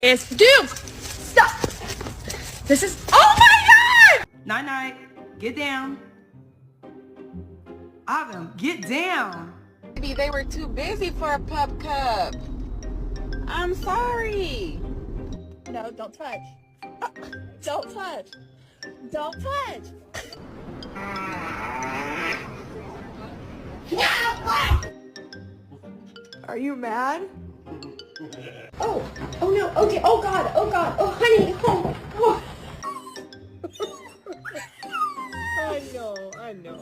It's Duke! Stop! This is... Oh my God! Night-night. Get down. Autumn, get down. Maybe they were too busy for a pup cup. I'm sorry. No, don't touch. Don't touch. Don't touch. Are you mad? Oh no, okay, oh God, oh honey, oh. I know.